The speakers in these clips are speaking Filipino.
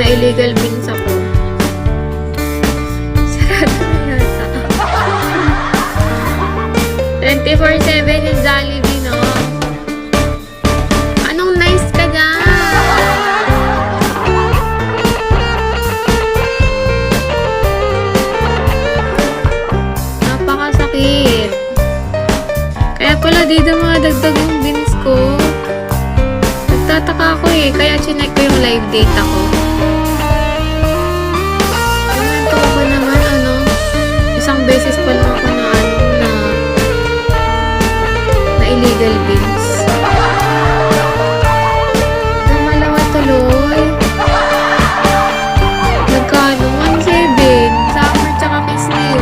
na illegal beans ako. Sarado na yata. 24/7 yung Jollibee, no? Anong nice ka dyan? Napakasakit. Kaya pala dito mga dagdag yung beans ko. Nagtataka ako eh. Kaya chinek ko yung live data ko. Komento ko ba naman isang beses pa lang ako na illegal beans. Namalawa tuloy. Nagkano? 1.7. Summer tsaka kiss na yun.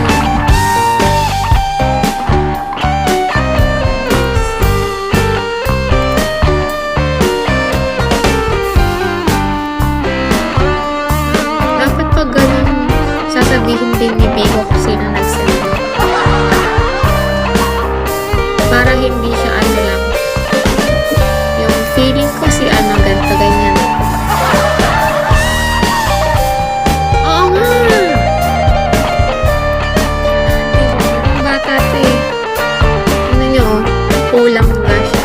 Dapat pag ganun, sasabihin din ni Bigo kung sino nag-send. Para hindi siya lang. Yung feeling ko si ganito, ganyan. Oo nga! Ang bata ito eh. Ano nyo, kulang nga siya.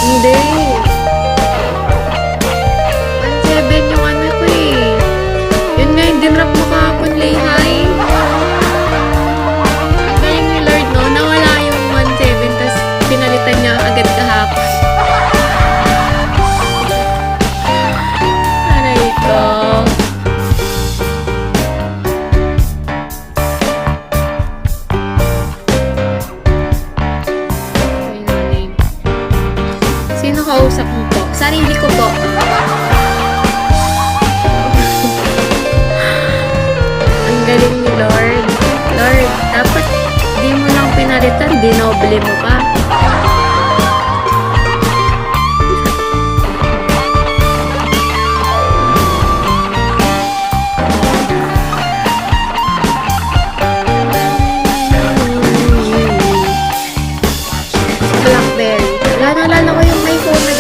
Hindi. 1.7 yung ko eh. Yun nga yung dinrap mo kahapon, Layhay. Ang galing ni Lord, no? Nawala yung 1.7 tas pinalitan niya agad kahapon. Aray ko. Sino kausap mo po? Sarili ko po. Ang galing ni Lord. Lord, dapat di mo lang pinalitan, dinoble mo pa. Blackberry. Naalala ko yung may phone na